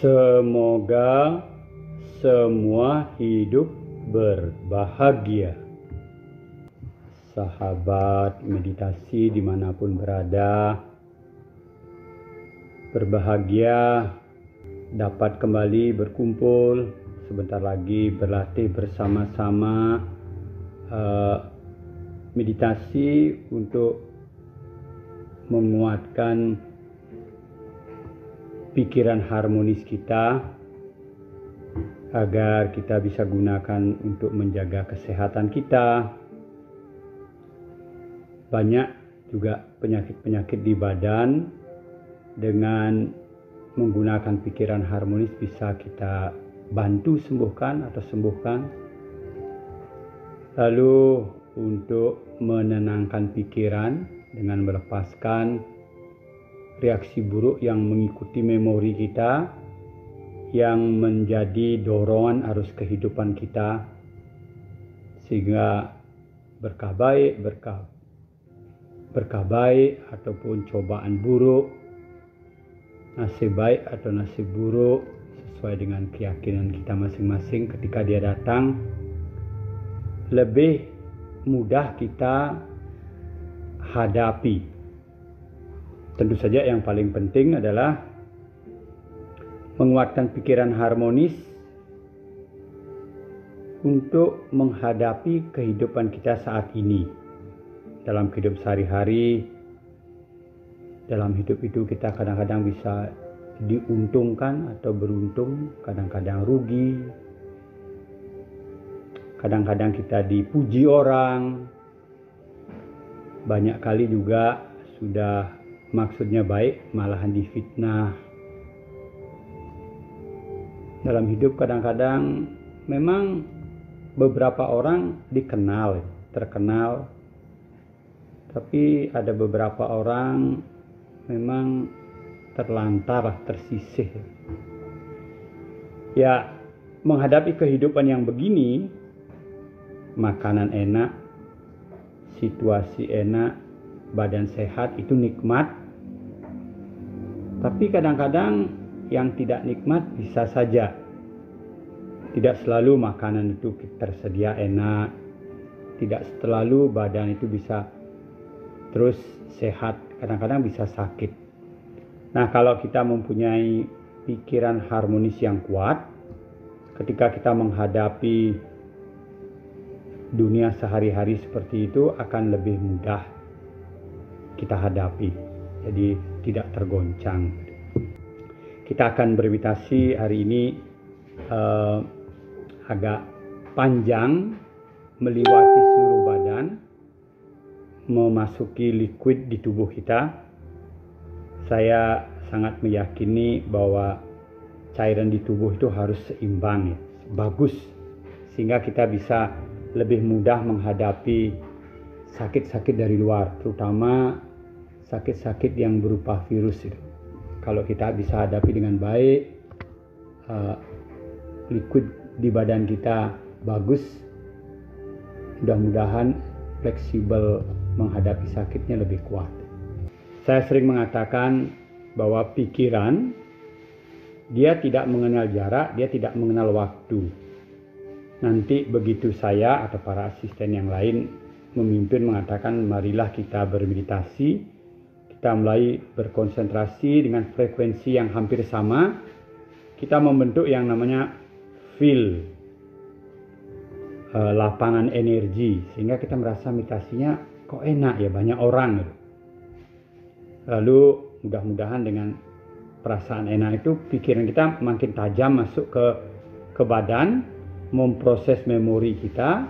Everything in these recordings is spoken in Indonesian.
Semoga semua hidup berbahagia. Sahabat meditasi dimanapun berada, berbahagia dapat kembali berkumpul, sebentar lagi berlatih bersama-sama meditasi untuk menguatkan pikiran harmonis kita agar kita bisa gunakan untuk menjaga kesehatan kita. Banyak juga penyakit-penyakit di badan, dengan menggunakan pikiran harmonis bisa kita bantu sembuhkan. Lalu untuk menenangkan pikiran dengan melepaskan reaksi buruk yang mengikuti memori kita, yang menjadi dorongan arus kehidupan kita, sehingga berkah baik ataupun cobaan buruk, nasib baik atau nasib buruk sesuai dengan keyakinan kita masing-masing, ketika dia datang lebih mudah kita hadapi. Tentu saja yang paling penting adalah menguatkan pikiran harmonis untuk menghadapi kehidupan kita saat ini. Dalam hidup sehari-hari, dalam hidup itu kita kadang-kadang bisa diuntungkan atau beruntung, kadang-kadang rugi, kadang-kadang kita dipuji orang, banyak kali juga sudah maksudnya baik malahan difitnah. Dalam hidup kadang-kadang memang beberapa orang terkenal, tapi ada beberapa orang memang terlantar, tersisih. Ya, menghadapi kehidupan yang begini, makanan enak, situasi enak, badan sehat itu nikmat. Tapi kadang-kadang yang tidak nikmat bisa saja. Tidak selalu makanan itu tersedia enak, tidak selalu badan itu bisa terus sehat, kadang-kadang bisa sakit. Nah, kalau kita mempunyai pikiran harmonis yang kuat, ketika kita menghadapi dunia sehari-hari seperti itu akan lebih mudah kita hadapi, jadi tidak tergoncang. Kita akan bermeditasi hari ini agak panjang, meliwati seluruh badan, memasuki liquid di tubuh kita. Saya sangat meyakini bahwa cairan di tubuh itu harus seimbang, bagus, sehingga kita bisa lebih mudah menghadapi sakit-sakit dari luar, terutama sakit-sakit yang berupa virus itu. Kalau kita bisa hadapi dengan baik, liquid di badan kita bagus, mudah-mudahan fleksibel menghadapi sakitnya lebih kuat. Saya sering mengatakan bahwa pikiran, dia tidak mengenal jarak, dia tidak mengenal waktu. Nanti begitu saya atau para asisten yang lain memimpin mengatakan, marilah kita bermeditasi, kita mulai berkonsentrasi dengan frekuensi yang hampir sama, kita membentuk yang namanya field, lapangan energi, sehingga kita merasa meditasinya kok enak ya, banyak orang gitu. Lalu mudah-mudahan dengan perasaan enak itu pikiran kita makin tajam masuk ke badan, memproses memori kita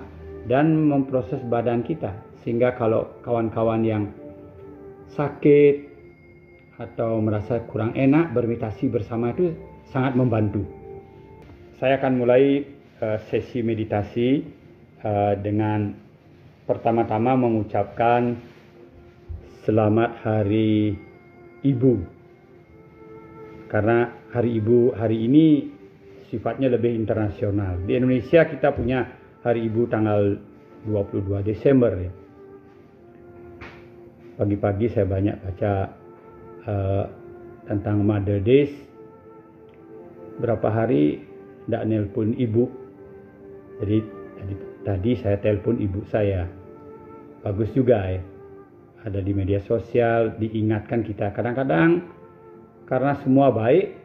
dan memproses badan kita, sehingga kalau kawan-kawan yang sakit atau merasa kurang enak, bermeditasi bersama itu sangat membantu. Saya akan mulai sesi meditasi dengan pertama-tama mengucapkan selamat Hari Ibu, karena Hari Ibu hari ini sifatnya lebih internasional. Di Indonesia kita punya Hari Ibu tanggal 22 Desember ya. Pagi-pagi saya banyak baca tentang Mother Days. berapa hari tidak nelpon ibu. Jadi tadi saya telepon ibu saya. Bagus juga ya. Ada di media sosial, diingatkan kita. Kadang-kadang karena semua baik,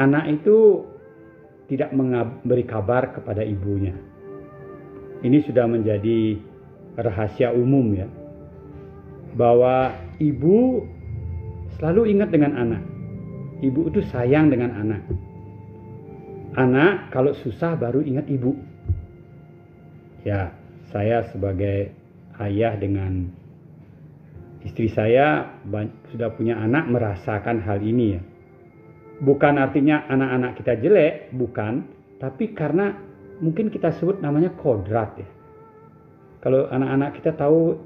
anak itu tidak memberi kabar kepada ibunya. Ini sudah menjadi rahasia umum ya. Bahwa ibu selalu ingat dengan anak. Ibu itu sayang dengan anak. Anak kalau susah baru ingat ibu. Ya, saya sebagai ayah dengan istri saya sudah punya anak merasakan hal ini ya. Bukan artinya anak-anak kita jelek, bukan. Tapi karena mungkin kita sebut namanya kodrat ya. Kalau anak-anak kita tahu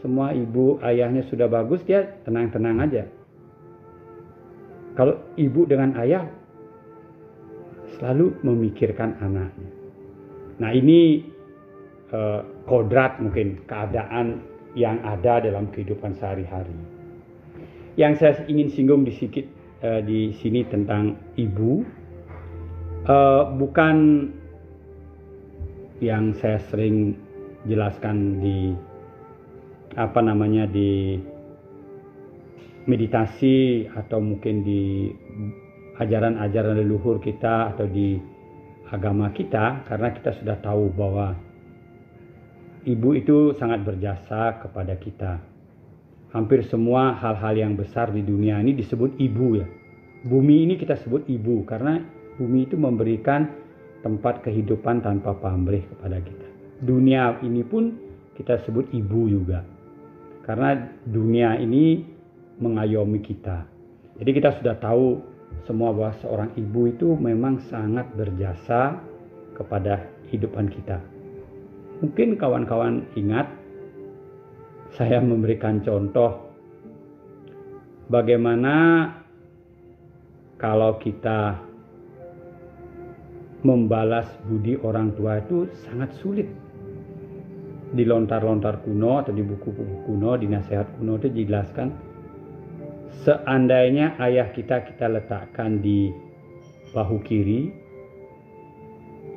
semua ibu ayahnya sudah bagus, dia tenang-tenang aja. Kalau ibu dengan ayah selalu memikirkan anaknya. Nah ini kodrat mungkin keadaan yang ada dalam kehidupan sehari-hari. Yang saya ingin singgung di sini tentang ibu, bukan yang saya sering jelaskan di meditasi atau mungkin di ajaran-ajaran leluhur kita atau di agama kita, karena kita sudah tahu bahwa ibu itu sangat berjasa kepada kita. Hampir semua hal-hal yang besar di dunia ini disebut ibu ya. Bumi ini kita sebut ibu karena bumi itu memberikan tempat kehidupan tanpa pamrih kepada kita. Dunia ini pun kita sebut ibu juga. Karena dunia ini mengayomi kita. Jadi kita sudah tahu semua bahwa seorang ibu itu memang sangat berjasa kepada kehidupan kita. Mungkin kawan-kawan ingat saya memberikan contoh bagaimana kalau kita membalas budi orang tua itu sangat sulit. Di lontar-lontar kuno atau di buku-buku kuno, di nasihat kuno itu dijelaskan, seandainya ayah kita letakkan di bahu kiri,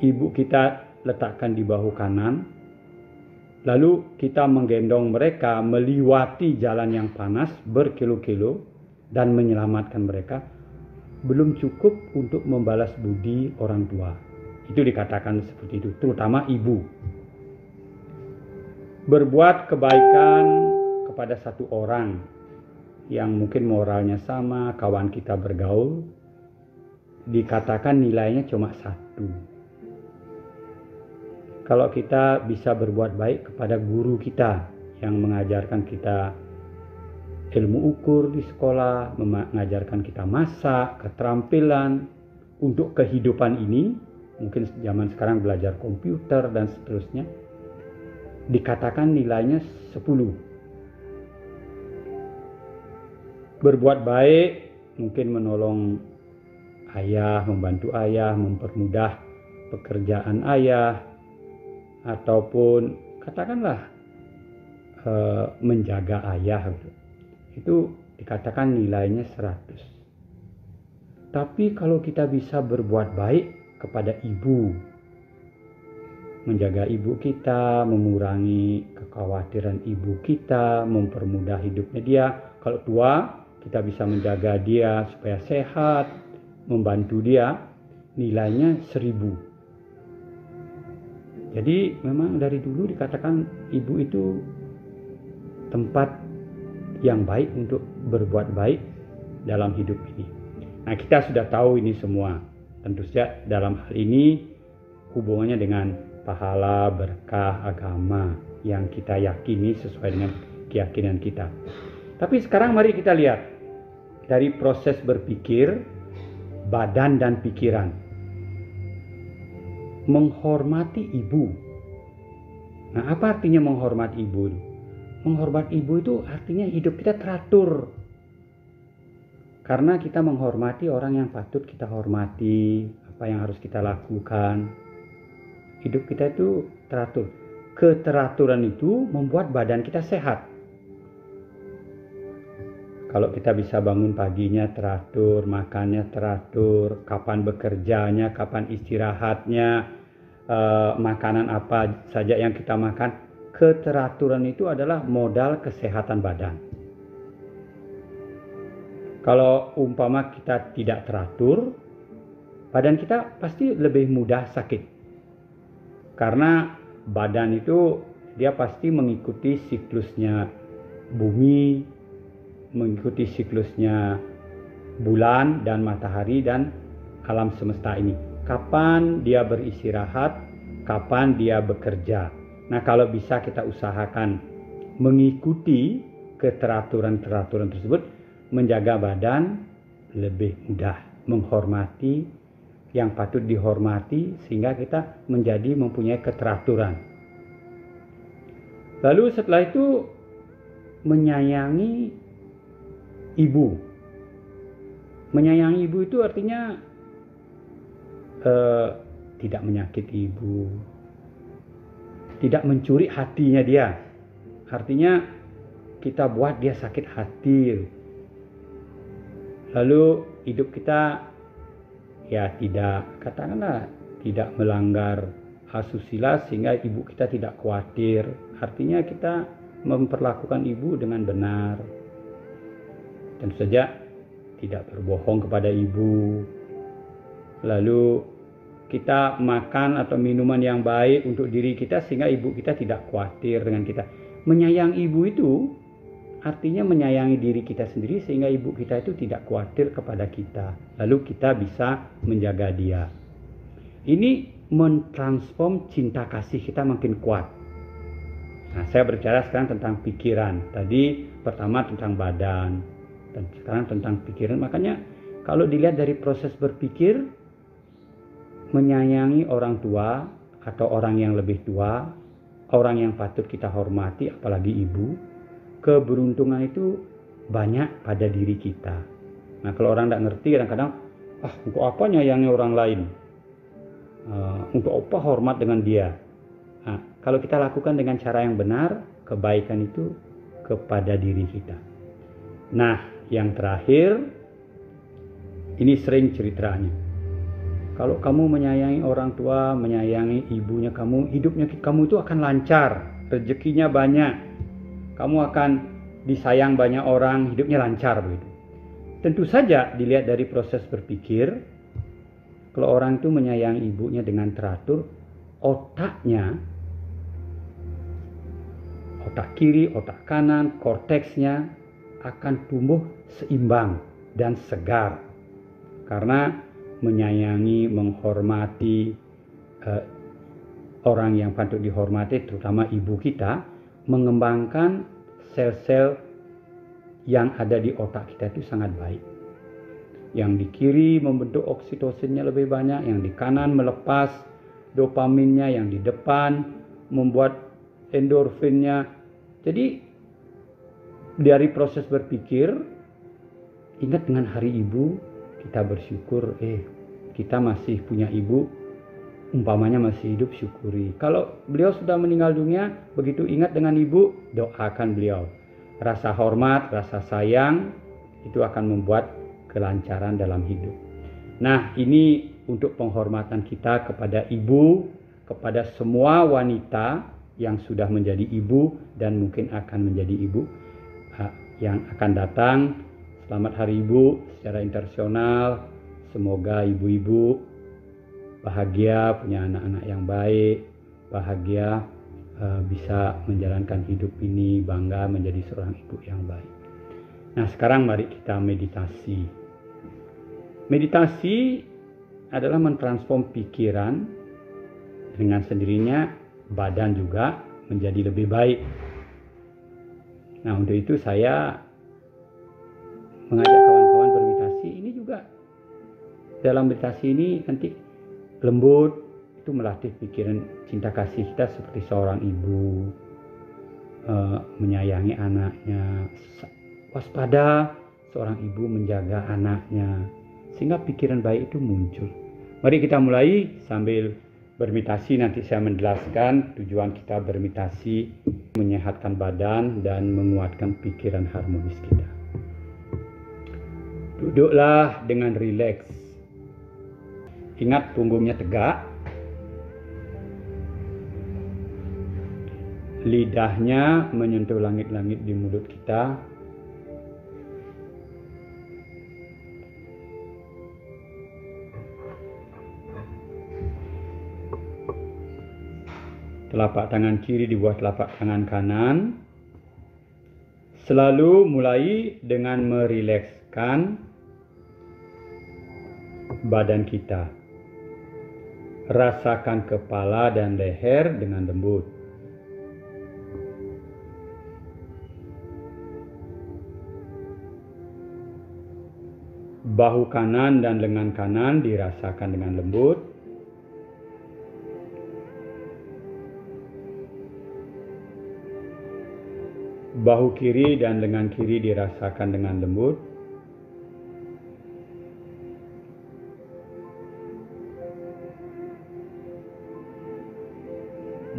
ibu kita letakkan di bahu kanan, lalu kita menggendong mereka melewati jalan yang panas berkilo-kilo dan menyelamatkan mereka, belum cukup untuk membalas budi orang tua. Itu dikatakan seperti itu, terutama ibu. Berbuat kebaikan kepada satu orang yang mungkin moralnya sama, kawan kita bergaul, dikatakan nilainya cuma 1. Kalau kita bisa berbuat baik kepada guru kita yang mengajarkan kita ilmu ukur di sekolah, mengajarkan kita masak, keterampilan untuk kehidupan ini, mungkin zaman sekarang belajar komputer dan seterusnya, dikatakan nilainya 10. Berbuat baik, mungkin menolong ayah, membantu ayah, mempermudah pekerjaan ayah, ataupun katakanlah menjaga ayah, itu dikatakan nilainya 100. Tapi kalau kita bisa berbuat baik kepada ibu, menjaga ibu kita, mengurangi kekhawatiran ibu kita, mempermudah hidupnya dia, kalau tua kita bisa menjaga dia supaya sehat, membantu dia, nilainya 1000. Jadi memang dari dulu dikatakan ibu itu tempat yang baik untuk berbuat baik dalam hidup ini. Nah, kita sudah tahu ini semua. Tentu saja dalam hal ini hubungannya dengan pahala, berkah, agama yang kita yakini sesuai dengan keyakinan kita. Tapi sekarang mari kita lihat dari proses berpikir, badan dan pikiran. Menghormati ibu. Nah, apa artinya menghormati ibu? Menghormati ibu itu artinya hidup kita teratur. Karena kita menghormati orang yang patut kita hormati, apa yang harus kita lakukan. Hidup kita itu teratur. Keteraturan itu membuat badan kita sehat. Kalau kita bisa bangun paginya teratur, makannya teratur, kapan bekerjanya, kapan istirahatnya, makanan apa saja yang kita makan, keteraturan itu adalah modal kesehatan badan. Kalau umpama kita tidak teratur, badan kita pasti lebih mudah sakit. Karena badan itu dia pasti mengikuti siklusnya bumi, mengikuti siklusnya bulan dan matahari dan alam semesta ini. Kapan dia beristirahat, kapan dia bekerja. Nah, kalau bisa kita usahakan mengikuti keteraturan-teraturan tersebut, menjaga badan lebih mudah, menghormati yang patut dihormati sehingga kita menjadi mempunyai keteraturan. Lalu setelah itu menyayangi ibu. Menyayangi ibu itu artinya tidak menyakiti ibu, tidak mencuri hatinya dia. Artinya kita buat dia sakit hati. Lalu hidup kita ya tidak, katakanlah tidak melanggar asusila sehingga ibu kita tidak khawatir. Artinya kita memperlakukan ibu dengan benar. Tentu saja tidak berbohong kepada ibu. Lalu kita makan atau minuman yang baik untuk diri kita sehingga ibu kita tidak khawatir dengan kita. Menyayangi ibu itu artinya menyayangi diri kita sendiri sehingga ibu kita itu tidak khawatir kepada kita. Lalu kita bisa menjaga dia. Ini mentransform cinta kasih kita makin kuat. Nah, saya berbicara sekarang tentang pikiran. Tadi pertama tentang badan, dan sekarang tentang pikiran. Makanya kalau dilihat dari proses berpikir, menyayangi orang tua atau orang yang lebih tua, orang yang patut kita hormati, apalagi ibu, keberuntungan itu banyak pada diri kita. Nah, kalau orang tidak ngerti kadang-kadang, untuk apa nyayangi orang lain? Untuk apa hormat dengan dia? Nah, kalau kita lakukan dengan cara yang benar, kebaikan itu kepada diri kita. Nah, yang terakhir, ini sering ceritanya. Kalau kamu menyayangi orang tua, menyayangi ibunya kamu, hidupnya kamu itu akan lancar, rezekinya banyak, kamu akan disayang banyak orang, hidupnya lancar begitu. Tentu saja dilihat dari proses berpikir, kalau orang itu menyayangi ibunya dengan teratur, otaknya, otak kiri, otak kanan, korteksnya akan tumbuh seimbang dan segar. Karena menyayangi, menghormati orang yang patut dihormati, terutama ibu kita, mengembangkan sel-sel yang ada di otak kita itu sangat baik. Yang di kiri membentuk oksitosinnya lebih banyak, yang di kanan melepas dopaminnya, yang di depan membuat endorfinnya. Jadi dari proses berpikir, ingat dengan hari ibu, kita bersyukur, kita masih punya ibu, umpamanya masih hidup, syukuri. Kalau beliau sudah meninggal dunia, begitu ingat dengan ibu, doakan beliau. Rasa hormat, rasa sayang, itu akan membuat kelancaran dalam hidup. Nah, ini untuk penghormatan kita kepada ibu, kepada semua wanita yang sudah menjadi ibu dan mungkin akan menjadi ibu yang akan datang. Selamat Hari Ibu secara internasional. Semoga ibu-ibu bahagia, punya anak-anak yang baik, bahagia bisa menjalankan hidup ini, bangga menjadi seorang ibu yang baik. Nah, sekarang mari kita meditasi. Meditasi adalah mentransform pikiran, dengan sendirinya badan juga menjadi lebih baik. Nah, untuk itu saya mengajak kawan-kawan bermeditasi. Ini juga dalam meditasi ini nanti lembut, itu melatih pikiran cinta kasih kita seperti seorang ibu menyayangi anaknya, waspada seorang ibu menjaga anaknya, sehingga pikiran baik itu muncul. Mari kita mulai sambil bermeditasi. Nanti saya menjelaskan tujuan kita bermeditasi, menyehatkan badan dan menguatkan pikiran harmonis kita. Duduklah dengan rileks. Ingat punggungnya tegak. Lidahnya menyentuh langit-langit di mulut kita. Telapak tangan kiri di bawah telapak tangan kanan. Selalu mulai dengan merilekskan badan kita. Rasakan kepala dan leher dengan lembut. Bahu kanan dan lengan kanan dirasakan dengan lembut. Bahu kiri dan lengan kiri dirasakan dengan lembut.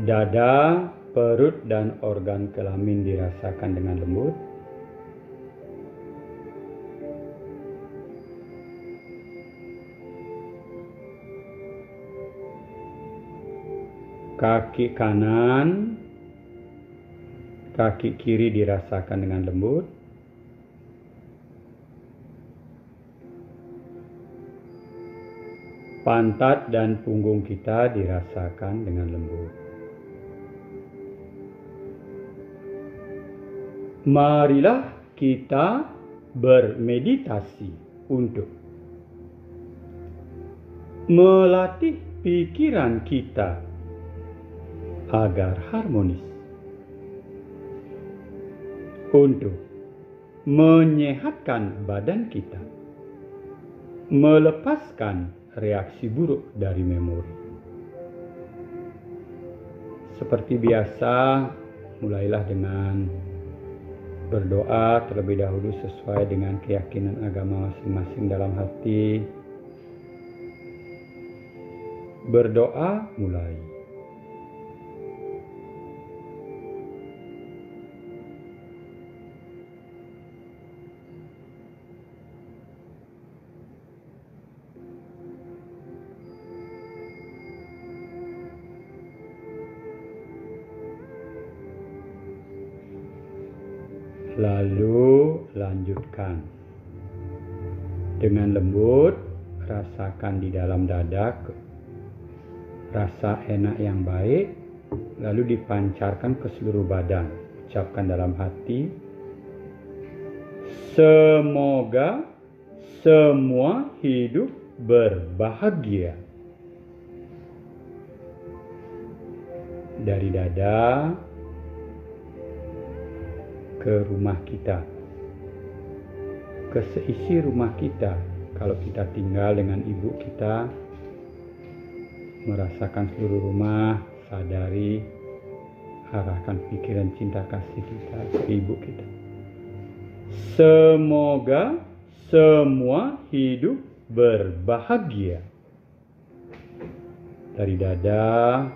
Dada, perut, dan organ kelamin dirasakan dengan lembut. Kaki kanan, kaki kiri dirasakan dengan lembut. Pantat dan punggung kita dirasakan dengan lembut. Marilah kita bermeditasi untuk melatih pikiran kita agar harmonis, untuk menyehatkan badan kita, melepaskan reaksi buruk dari memori. Seperti biasa, mulailah dengan berdoa terlebih dahulu sesuai dengan keyakinan agama masing-masing dalam hati. Berdoa mulai. Lalu lanjutkan. Dengan lembut, rasakan di dalam dada rasa enak yang baik, lalu dipancarkan ke seluruh badan. Ucapkan dalam hati, semoga semua hidup berbahagia. Dari dada ke rumah kita, ke seisi rumah kita. Kalau kita tinggal dengan ibu kita, merasakan seluruh rumah, sadari, arahkan pikiran cinta kasih kita ke ibu kita. Semoga semua hidup berbahagia. Dari dada,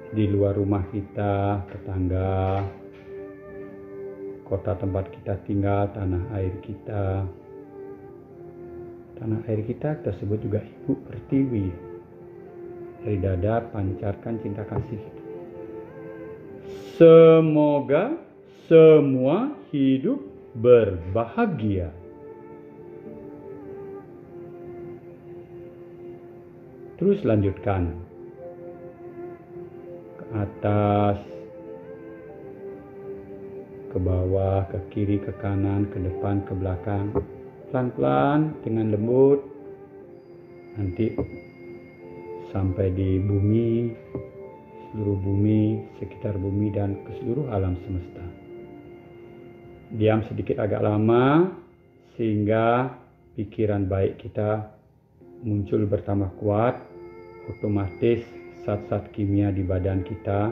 di luar rumah kita, tetangga, kota tempat kita tinggal, tanah air kita. Tanah air kita tersebut juga Ibu Pertiwi. Dari dada pancarkan cinta kasih. Semoga semua hidup berbahagia. Terus lanjutkan. Atas, ke bawah, ke kiri, ke kanan, ke depan, ke belakang, pelan-pelan dengan lembut, nanti sampai di bumi, seluruh bumi, sekitar bumi, dan ke seluruh alam semesta. Diam sedikit agak lama, sehingga pikiran baik kita muncul bertambah kuat, otomatis zat-zat kimia di badan kita,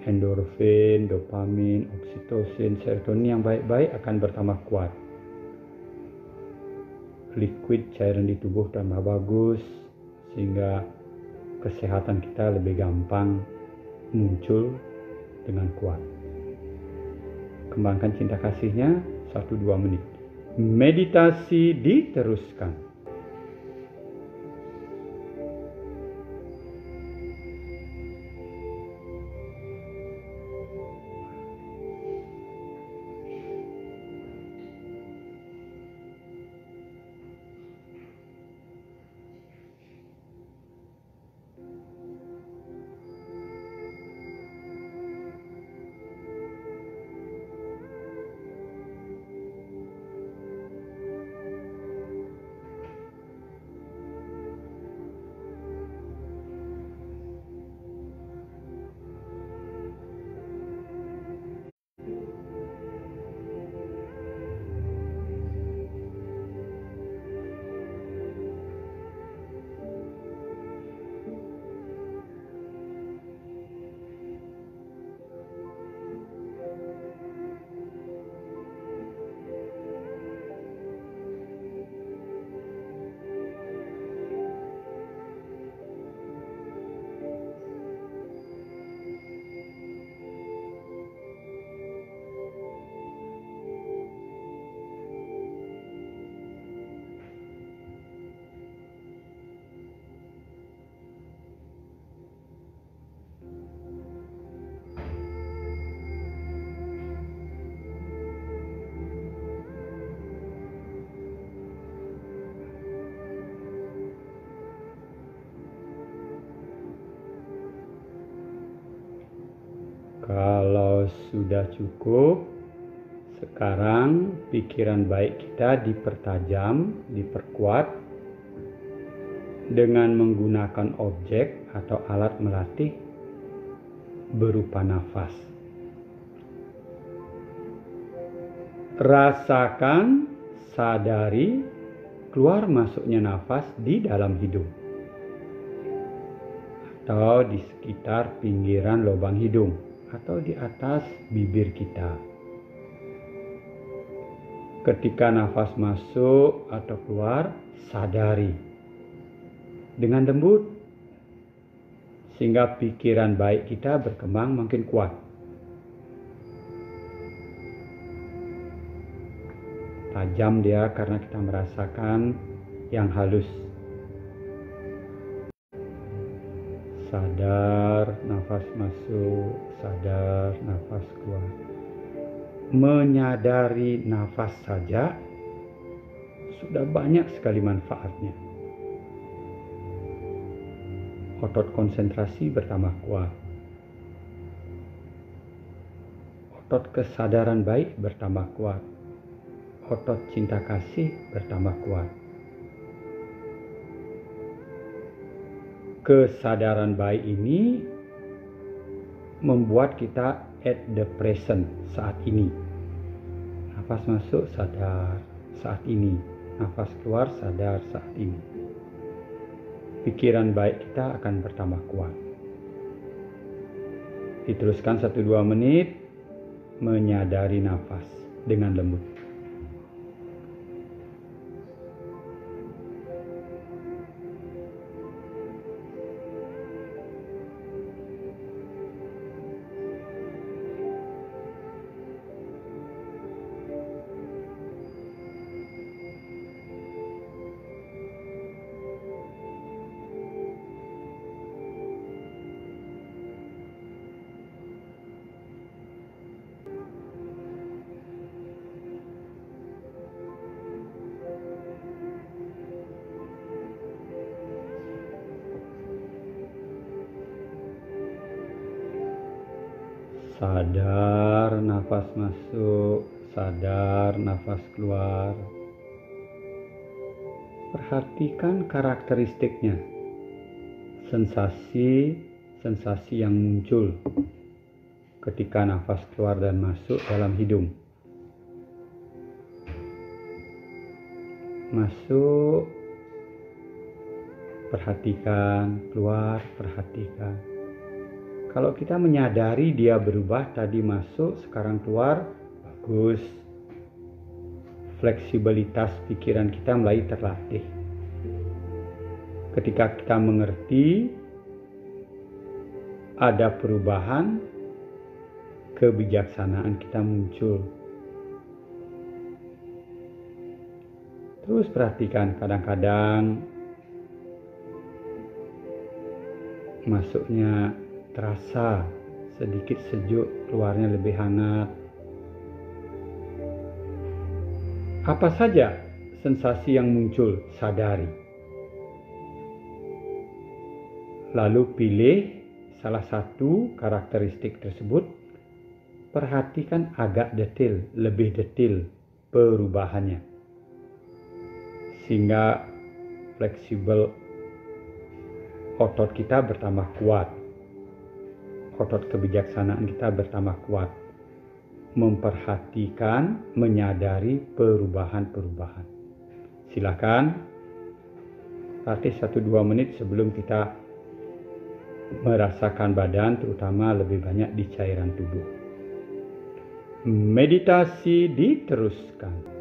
endorfin, dopamin, oksitosin, serotonin yang baik-baik akan bertambah kuat. Liquid cairan di tubuh tambah bagus, sehingga kesehatan kita lebih gampang muncul dengan kuat. Kembangkan cinta kasihnya 1-2 menit. Meditasi diteruskan. Kalau sudah cukup, sekarang pikiran baik kita dipertajam, diperkuat dengan menggunakan objek atau alat melatih berupa nafas. Rasakan, sadari keluar masuknya nafas di dalam hidung atau di sekitar pinggiran lubang hidung atau di atas bibir kita. Ketika nafas masuk atau keluar, sadari dengan lembut sehingga pikiran baik kita berkembang makin kuat. Tajam dia karena kita merasakan yang halus. Sadar nafas masuk, sadar nafas keluar. Menyadari nafas saja sudah banyak sekali manfaatnya. Otot konsentrasi bertambah kuat. Otot kesadaran baik bertambah kuat. Otot cinta kasih bertambah kuat. Kesadaran baik ini membuat kita at the present, saat ini. Nafas masuk, sadar saat ini. Nafas keluar, sadar saat ini. Pikiran baik kita akan bertambah kuat. Diteruskan 1-2 menit, menyadari nafas dengan lembut. Sadar nafas masuk, sadar nafas keluar. Perhatikan karakteristiknya, sensasi yang muncul ketika nafas keluar dan masuk dalam hidung. Masuk, perhatikan, keluar, perhatikan. Kalau kita menyadari dia berubah, tadi masuk, sekarang keluar, bagus. Fleksibilitas pikiran kita mulai terlatih. Ketika kita mengerti ada perubahan, kebijaksanaan kita muncul. Terus perhatikan, kadang-kadang masuknya terasa sedikit sejuk, keluarnya lebih hangat. Apa saja sensasi yang muncul, sadari. Lalu pilih salah satu karakteristik tersebut, perhatikan agak detail, lebih detail perubahannya. Sehingga fleksibel otot kita bertambah kuat. Otot kebijaksanaan kita bertambah kuat. Memperhatikan, menyadari perubahan-perubahan. Silakan latih 1-2 menit sebelum kita merasakan badan, terutama lebih banyak di cairan tubuh. Meditasi diteruskan.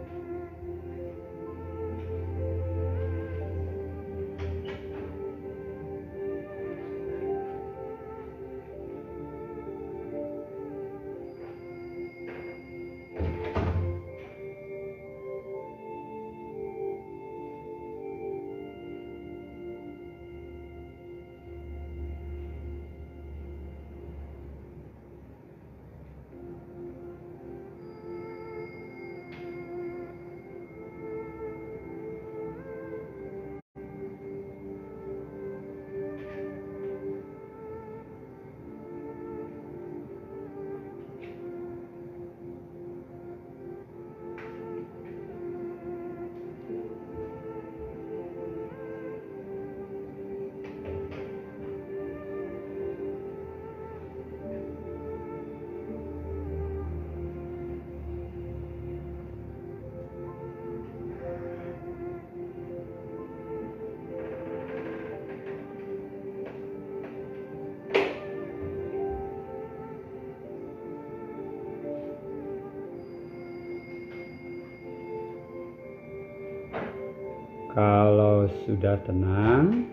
Kalau sudah tenang,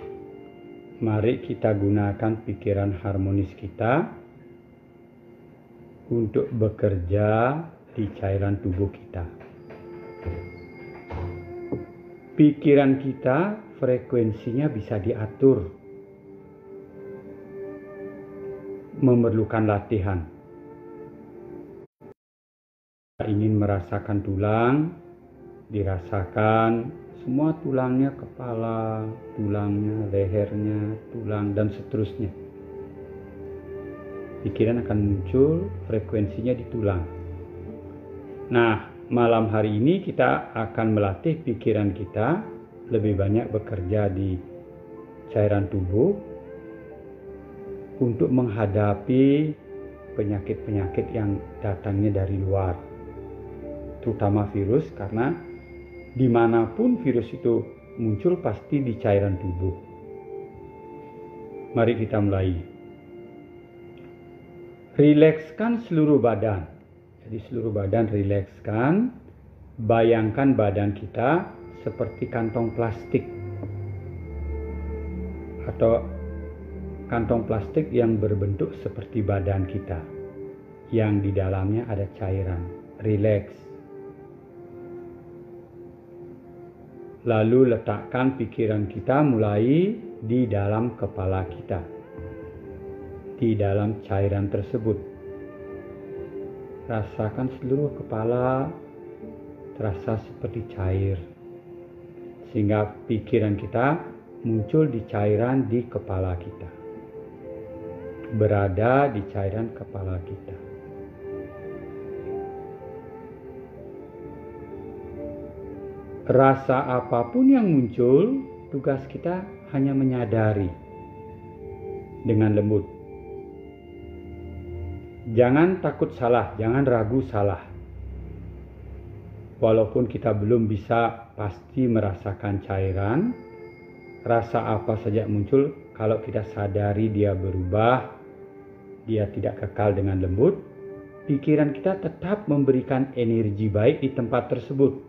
mari kita gunakan pikiran harmonis kita untuk bekerja di cairan tubuh kita. Pikiran kita frekuensinya bisa diatur, memerlukan latihan. Kita ingin merasakan tulang, dirasakan semua tulangnya, kepala, tulangnya, lehernya, tulang, dan seterusnya. Pikiran akan muncul, frekuensinya di tulang. Nah, malam hari ini kita akan melatih pikiran kita lebih banyak bekerja di cairan tubuh untuk menghadapi penyakit-penyakit yang datangnya dari luar, terutama virus, karena dimanapun virus itu muncul pasti di cairan tubuh. Mari kita mulai. Rilekskan seluruh badan. Jadi seluruh badan rilekskan. Bayangkan badan kita seperti kantong plastik. Atau kantong plastik yang berbentuk seperti badan kita. Yang di dalamnya ada cairan. Rileks. Lalu letakkan pikiran kita mulai di dalam kepala kita, di dalam cairan tersebut. Rasakan seluruh kepala terasa seperti cair, sehingga pikiran kita muncul di cairan di kepala kita, berada di cairan kepala kita. Rasa apapun yang muncul, tugas kita hanya menyadari dengan lembut. Jangan takut salah, jangan ragu salah. Walaupun kita belum bisa pasti merasakan cairan, rasa apa saja muncul, kalau kita sadari dia berubah, dia tidak kekal dengan lembut, pikiran kita tetap memberikan energi baik di tempat tersebut.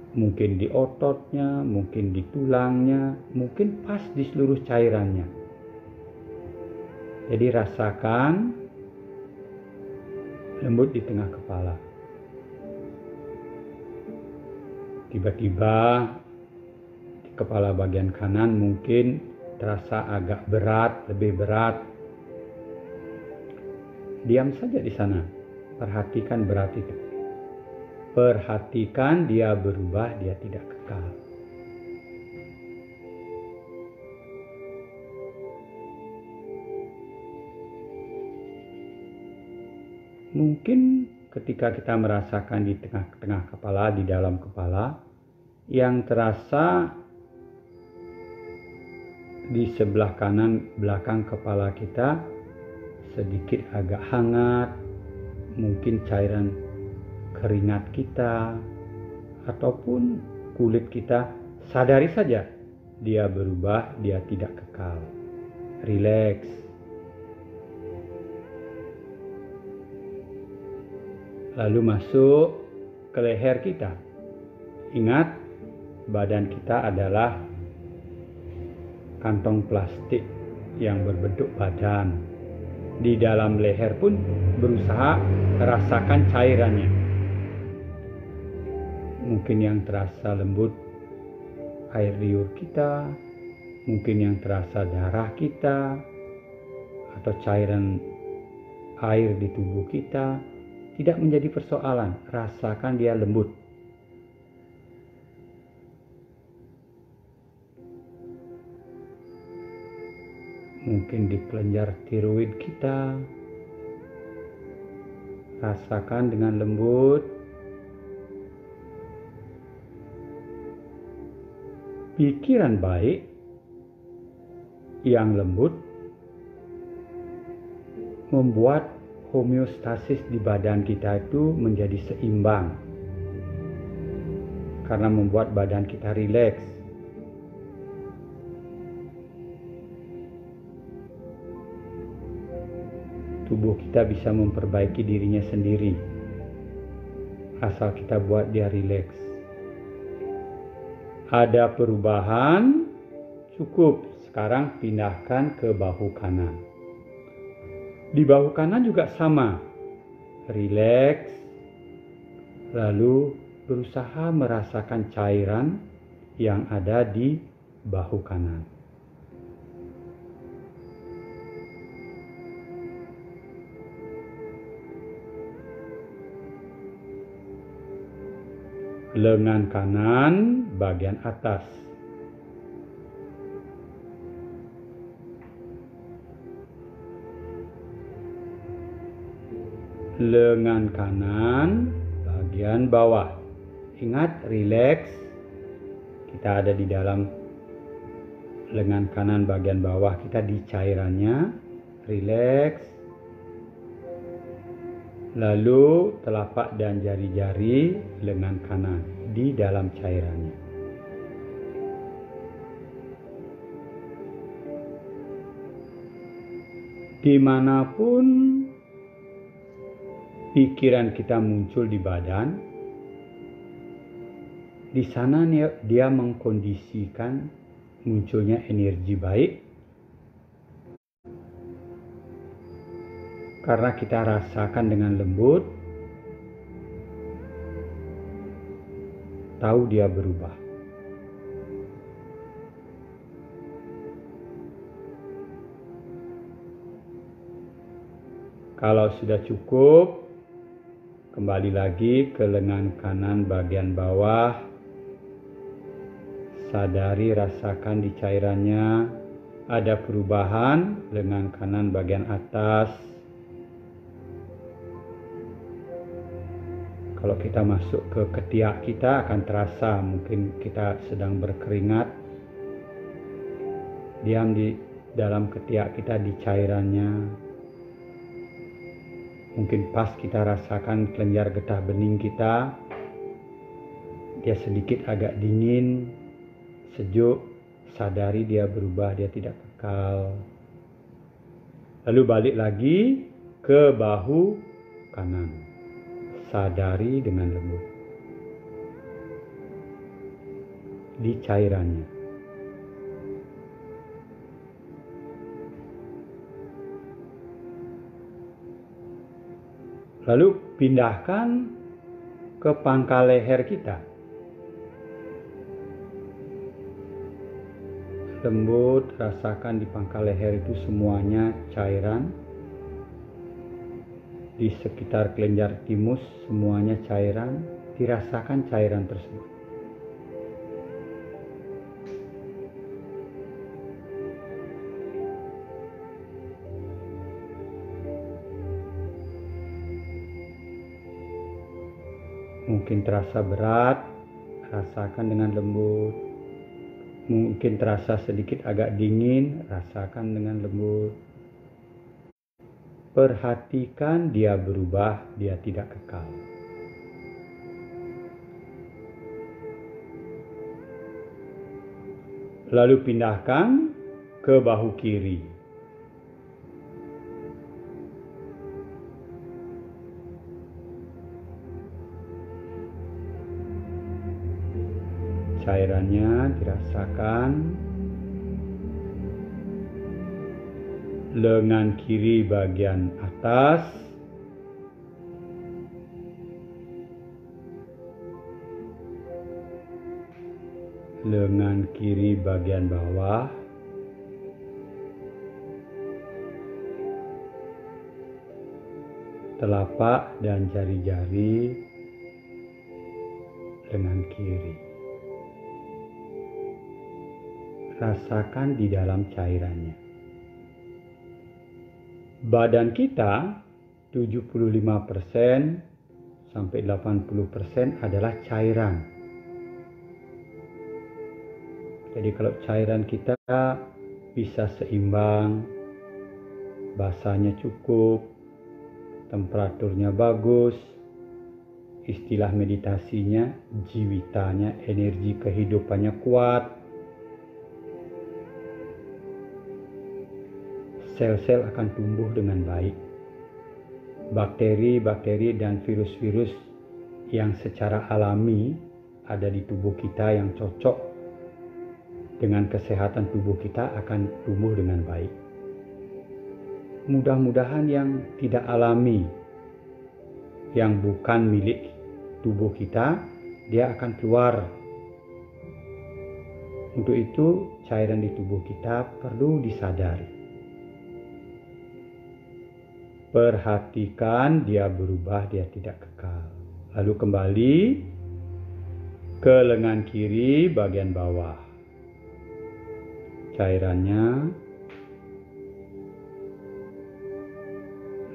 Mungkin di ototnya, mungkin di tulangnya, mungkin pas di seluruh cairannya. Jadi rasakan lembut di tengah kepala. Tiba-tiba di kepala bagian kanan mungkin terasa agak berat, lebih berat. Diam saja di sana. Perhatikan berat itu. Perhatikan dia berubah, dia tidak kekal. Mungkin ketika kita merasakan di tengah-tengah kepala, di dalam kepala, yang terasa di sebelah kanan belakang kepala kita sedikit agak hangat, mungkin cairan keringat kita ataupun kulit kita, sadari saja dia berubah, dia tidak kekal. Rileks. Lalu masuk ke leher kita. Ingat, badan kita adalah kantong plastik yang berbentuk badan. Di dalam leher pun berusaha rasakan cairannya. Mungkin yang terasa lembut air liur kita, mungkin yang terasa darah kita, atau cairan air di tubuh kita. Tidak menjadi persoalan, rasakan dia lembut. Mungkin di kelenjar tiroid kita, rasakan dengan lembut. Pikiran baik yang lembut membuat homeostasis di badan kita itu menjadi seimbang, karena membuat badan kita rileks. Tubuh kita bisa memperbaiki dirinya sendiri, asal kita buat dia rileks. Ada perubahan, cukup. Sekarang pindahkan ke bahu kanan. Di bahu kanan juga sama, rileks, lalu berusaha merasakan cairan yang ada di bahu kanan. Lengan kanan bagian atas. Lengan kanan bagian bawah. Ingat, rileks. Kita ada di dalam lengan kanan bagian bawah, kita di cairannya, rileks. Lalu telapak dan jari-jari lengan kanan di dalam cairannya. Dimanapun pikiran kita muncul di badan, di sana dia mengkondisikan munculnya energi baik, karena kita rasakan dengan lembut, tahu dia berubah. Kalau sudah cukup, kembali lagi ke lengan kanan bagian bawah. Sadari, rasakan di cairannya ada perubahan. Lengan kanan bagian atas. Kalau kita masuk ke ketiak kita akan terasa mungkin kita sedang berkeringat. Diam di dalam ketiak kita, di cairannya. Mungkin pas kita rasakan kelenjar getah bening kita, dia sedikit agak dingin, sejuk, sadari dia berubah, dia tidak kekal. Lalu balik lagi ke bahu kanan, sadari dengan lembut di cairannya. Lalu pindahkan ke pangkal leher kita. Lembut, rasakan di pangkal leher itu semuanya cairan. Di sekitar kelenjar timus semuanya cairan, dirasakan cairan tersebut. Mungkin terasa berat, rasakan dengan lembut. Mungkin terasa sedikit agak dingin, rasakan dengan lembut. Perhatikan dia berubah, dia tidak kekal. Lalu pindahkan ke bahu kiri. Cairannya dirasakan. Lengan kiri bagian atas. Lengan kiri bagian bawah. Telapak dan jari-jari lengan kiri. Rasakan di dalam cairannya. Badan kita 75% sampai 80% adalah cairan. Jadi kalau cairan kita bisa seimbang, basahnya cukup, temperaturnya bagus, istilah meditasinya, jiwitanya, energi kehidupannya kuat, sel-sel akan tumbuh dengan baik. Bakteri-bakteri dan virus-virus yang secara alami ada di tubuh kita yang cocok dengan kesehatan tubuh kita akan tumbuh dengan baik. Mudah-mudahan yang tidak alami, yang bukan milik tubuh kita, dia akan keluar. Untuk itu, cairan di tubuh kita perlu disadari. Perhatikan dia berubah, dia tidak kekal. Lalu kembali ke lengan kiri bagian bawah. Cairannya.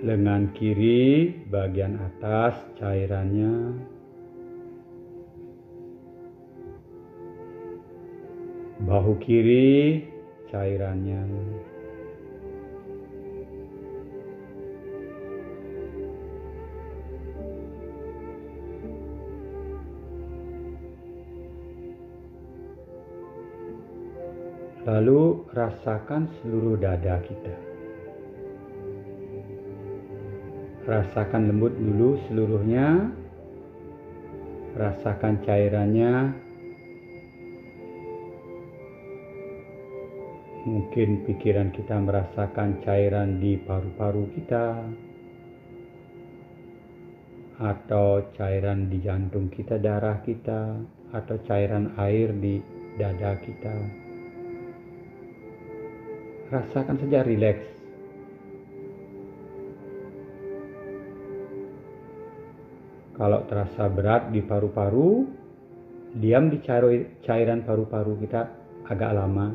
Lengan kiri bagian atas cairannya. Bahu kiri cairannya. Lalu rasakan seluruh dada kita. Rasakan lembut dulu seluruhnya. Rasakan cairannya. Mungkin pikiran kita merasakan cairan di paru-paru kita. Atau cairan di jantung kita, darah kita. Atau cairan air di dada kita. Rasakan saja rileks. Kalau terasa berat di paru-paru, diam di cairan paru-paru kita agak lama.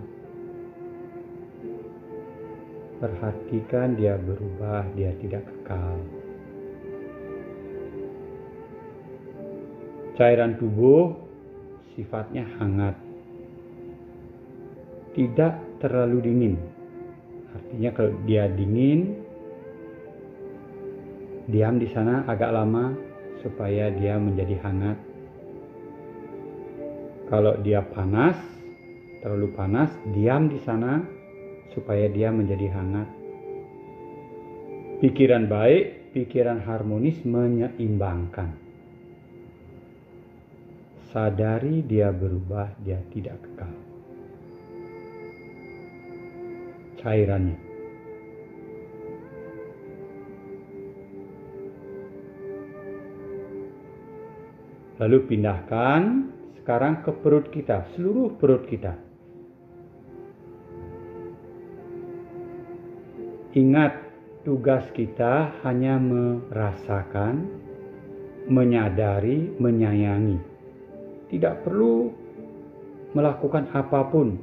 Perhatikan dia berubah, dia tidak kekal. Cairan tubuh sifatnya hangat. Tidak terlalu dingin. Artinya kalau dia dingin, diam di sana agak lama supaya dia menjadi hangat. Kalau dia panas, terlalu panas, diam di sana supaya dia menjadi hangat. Pikiran baik, pikiran harmonis menyeimbangkan. Sadari dia berubah, dia tidak kekal. Cairannya. Lalu pindahkan sekarang ke perut kita, seluruh perut kita. Ingat, tugas kita hanya merasakan, menyadari, menyayangi. Tidak perlu melakukan apapun.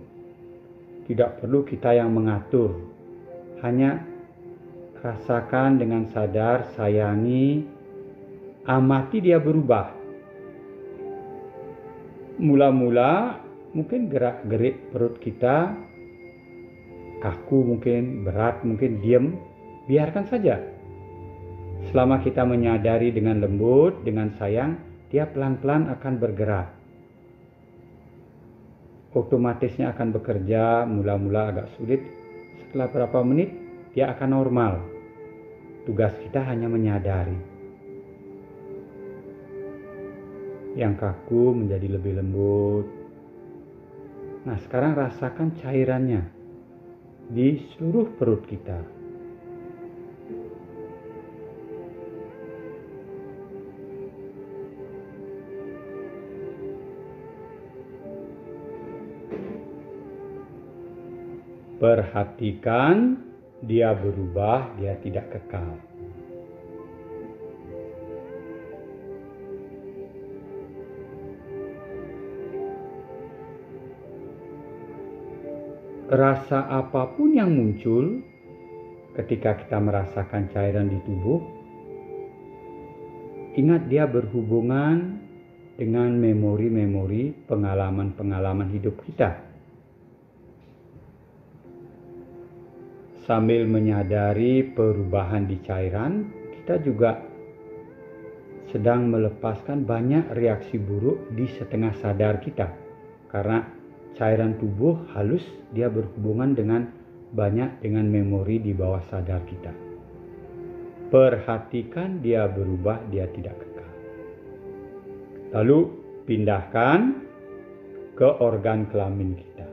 Tidak perlu kita yang mengatur. Hanya rasakan dengan sadar, sayangi, amati dia berubah. Mula-mula mungkin gerak-gerik perut kita kaku, mungkin berat, mungkin diam, biarkan saja. Selama kita menyadari dengan lembut, dengan sayang, dia pelan-pelan akan bergerak. Otomatisnya akan bekerja, mula-mula agak sulit. Setelah berapa menit, dia akan normal. Tugas kita hanya menyadari. Yang kaku menjadi lebih lembut. Nah, sekarang rasakan cairannya di seluruh perut kita. Perhatikan dia berubah, dia tidak kekal. Rasa apapun yang muncul ketika kita merasakan cairan di tubuh, ingat dia berhubungan dengan memori-memori, pengalaman-pengalaman hidup kita. Sambil menyadari perubahan di cairan, kita juga sedang melepaskan banyak reaksi buruk di setengah sadar kita. Karena cairan tubuh halus, dia berhubungan dengan banyak dengan memori di bawah sadar kita. Perhatikan dia berubah, dia tidak kekal. Lalu pindahkan ke organ kelamin kita,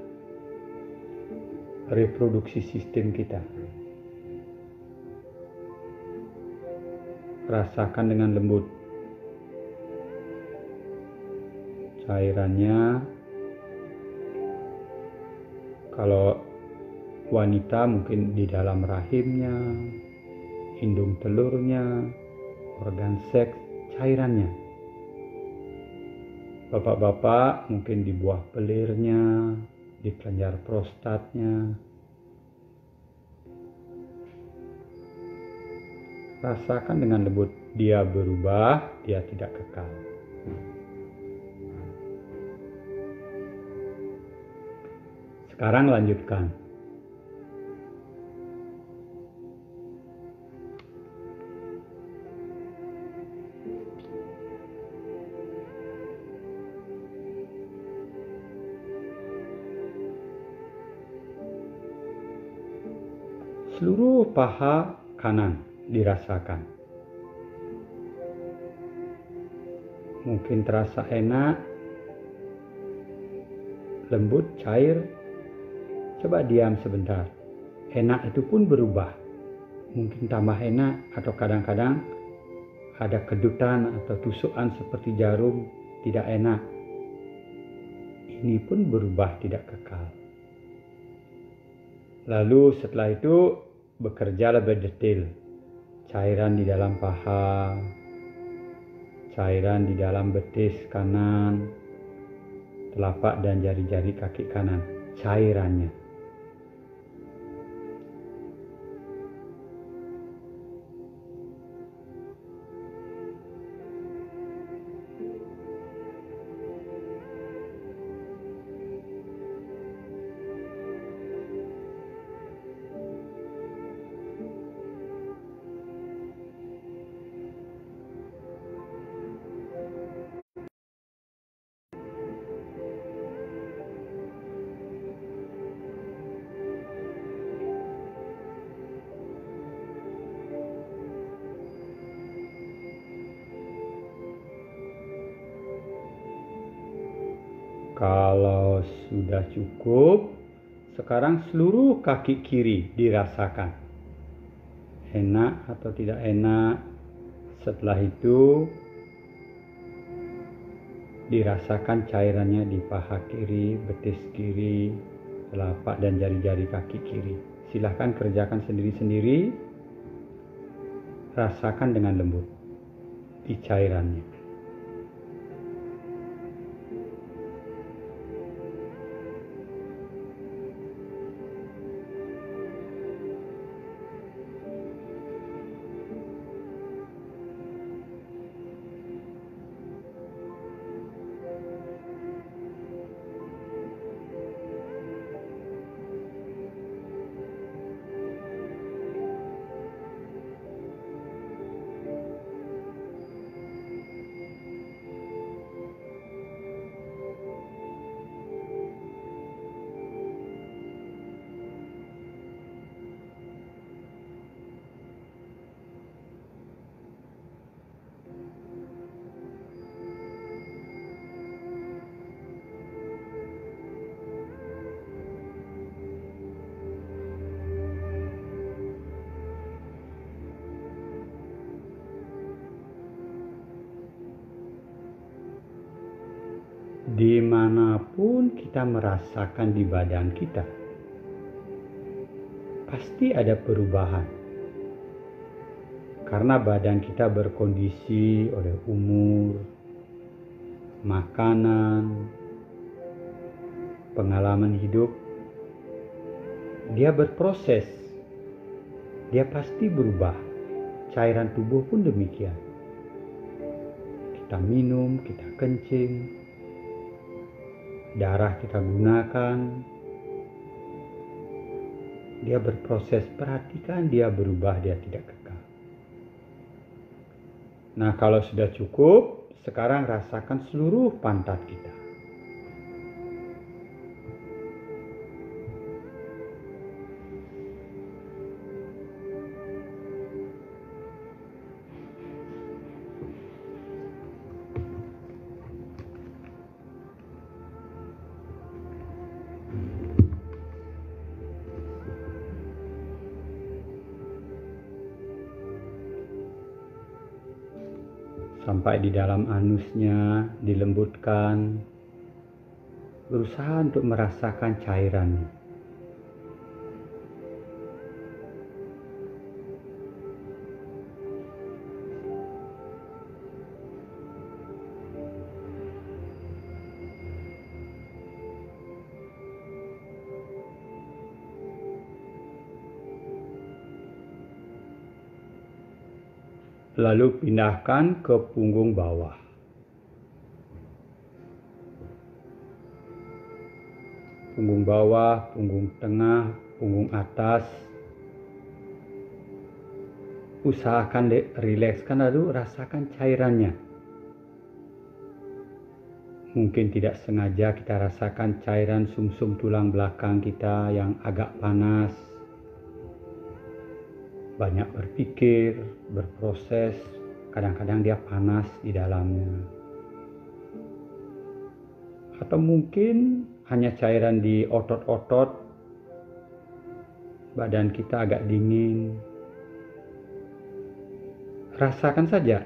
reproduksi sistem kita. Rasakan dengan lembut cairannya. Kalau wanita mungkin di dalam rahimnya, indung telurnya, organ seks, cairannya. Bapak-bapak mungkin di buah pelirnya, di kelenjar prostatnya. Rasakan dengan lembut, dia berubah, dia tidak kekal. Sekarang lanjutkan. Seluruh paha kanan dirasakan. Mungkin terasa enak, lembut, cair. Coba diam sebentar. Enak itu pun berubah. Mungkin tambah enak atau kadang-kadang ada kedutan atau tusukan seperti jarum, tidak enak. Ini pun berubah, tidak kekal. Lalu setelah itu bekerja lebih detail. Cairan di dalam paha, cairan di dalam betis kanan, telapak dan jari-jari kaki kanan, cairannya. Kalau sudah cukup, sekarang seluruh kaki kiri dirasakan. Enak atau tidak enak. Setelah itu Dirasakan cairannya di paha kiri, betis kiri, telapak dan jari-jari kaki kiri. Silahkan kerjakan sendiri-sendiri. Rasakan dengan lembut di cairannya. Dimanapun kita merasakan di badan kita, pasti ada perubahan. Karena badan kita berkondisi oleh umur, makanan, pengalaman hidup, dia berproses. Dia pasti berubah. Cairan tubuh pun demikian. Kita minum, kita kencing, darah kita gunakan, dia berproses. Perhatikan dia berubah, dia tidak kekal. Nah, kalau sudah cukup, sekarang rasakan seluruh pantat kita. Sampai di dalam anusnya dilembutkan, berusaha untuk merasakan cairannya. Lalu pindahkan ke punggung bawah. Punggung bawah, punggung tengah, punggung atas. Usahakan rilekskan, lalu rasakan cairannya. Mungkin tidak sengaja kita rasakan cairan sumsum tulang belakang kita yang agak panas. Banyak berpikir, berproses, kadang-kadang dia panas di dalamnya. Atau mungkin hanya cairan di otot-otot, badan kita agak dingin. Rasakan saja.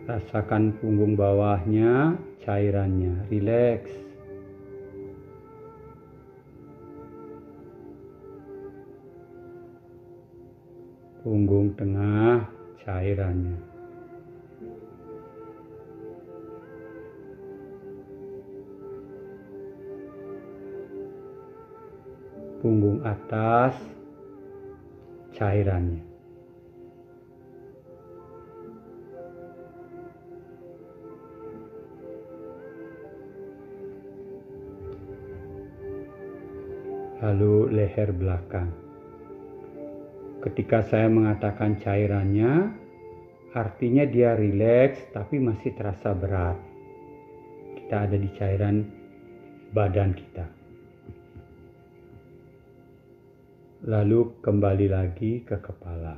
Rasakan punggung bawahnya, cairannya, rileks. Punggung tengah, cairannya. Punggung atas, cairannya. Lalu leher belakang. Ketika saya mengatakan cairannya, artinya dia rileks tapi masih terasa berat. Kita ada di cairan badan kita. Lalu kembali lagi ke kepala.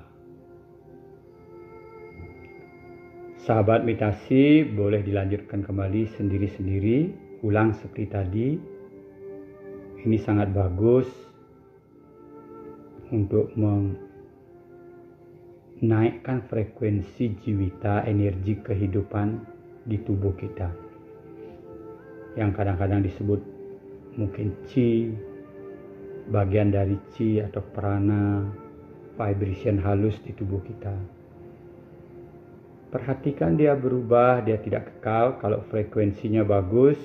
Sahabat meditasi boleh dilanjutkan kembali sendiri-sendiri, ulang seperti tadi. Ini sangat bagus untuk menaikkan frekuensi jiwita, energi kehidupan di tubuh kita. Yang kadang-kadang disebut mungkin chi, bagian dari chi atau prana, vibration halus di tubuh kita. Perhatikan dia berubah, dia tidak kekal. Kalau frekuensinya bagus,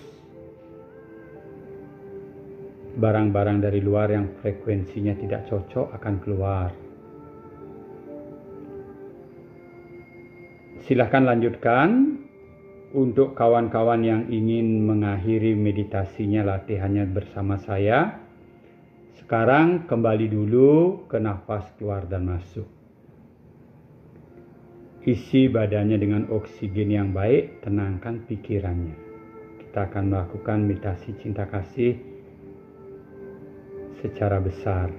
barang-barang dari luar yang frekuensinya tidak cocok akan keluar. Silahkan lanjutkan. Untuk kawan-kawan yang ingin mengakhiri meditasinya, latihannya bersama saya, sekarang kembali dulu ke nafas keluar dan masuk. Isi badannya dengan oksigen yang baik, tenangkan pikirannya. Kita akan melakukan meditasi cinta kasih secara besar.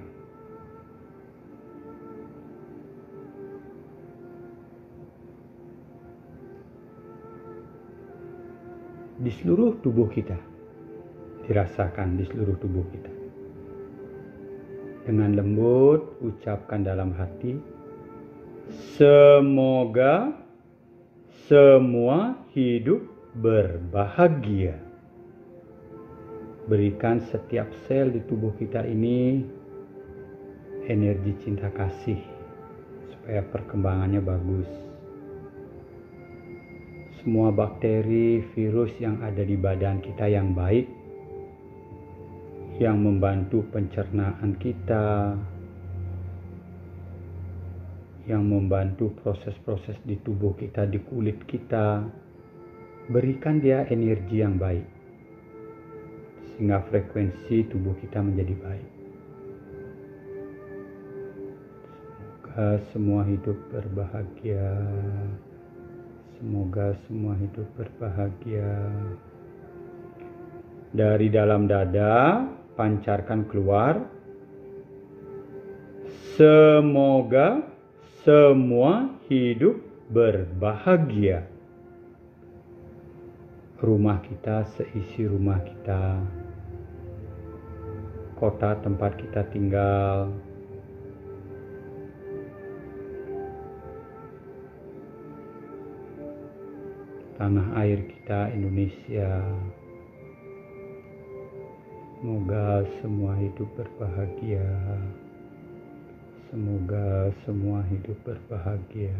Di seluruh tubuh kita, dirasakan di seluruh tubuh kita. Dengan lembut, ucapkan dalam hati, semoga semua hidup berbahagia. Berikan setiap sel di tubuh kita ini energi cinta kasih, supaya perkembangannya bagus. Semua bakteri, virus yang ada di badan kita yang baik, yang membantu pencernaan kita, yang membantu proses-proses di tubuh kita, di kulit kita, berikan dia energi yang baik, sehingga frekuensi tubuh kita menjadi baik. Semoga semua hidup berbahagia. Semoga semua hidup berbahagia. Dari dalam dada, pancarkan keluar. Semoga semua hidup berbahagia. Rumah kita seisi rumah kita. Kota tempat kita tinggal. Tanah air kita Indonesia. Semoga semua hidup berbahagia. Semoga semua hidup berbahagia.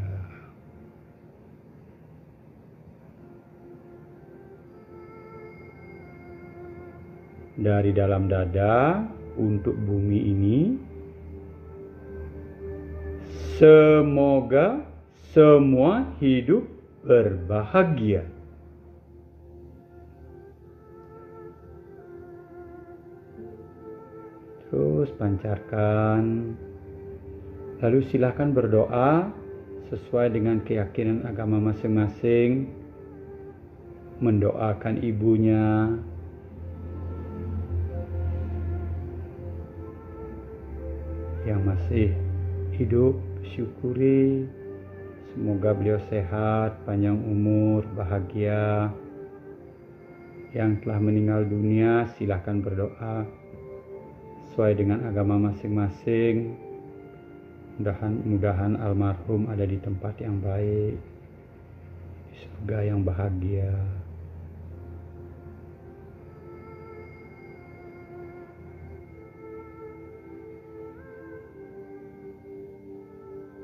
Dari dalam dada untuk bumi ini, semoga semua hidup berbahagia. Terus pancarkan. Lalu silakan berdoa sesuai dengan keyakinan agama masing-masing. Mendoakan ibunya, yang masih hidup, syukuri. Semoga beliau sehat, panjang umur, bahagia. Yang telah meninggal dunia, silahkan berdoa sesuai dengan agama masing-masing. Mudah-mudahan almarhum ada di tempat yang baik, di surga yang bahagia.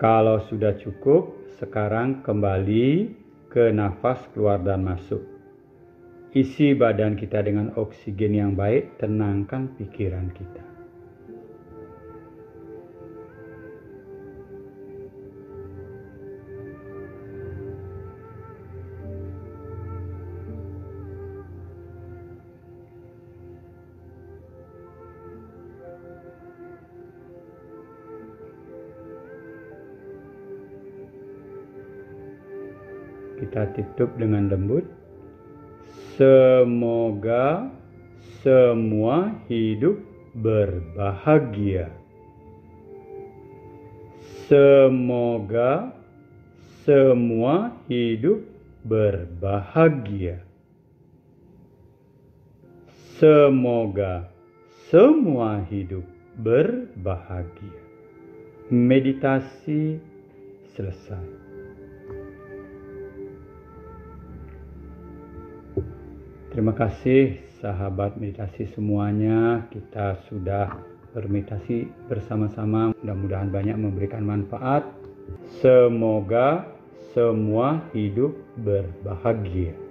Kalau sudah cukup, sekarang kembali ke nafas keluar dan masuk. Isi badan kita dengan oksigen yang baik, tenangkan pikiran kita. Kita tutup dengan lembut. Semoga semua hidup berbahagia. Semoga semua hidup berbahagia. Semoga semua hidup berbahagia. Meditasi selesai. Terima kasih sahabat meditasi semuanya. Kita sudah bermeditasi bersama-sama. Mudah-mudahan banyak memberikan manfaat. Semoga semua hidup berbahagia.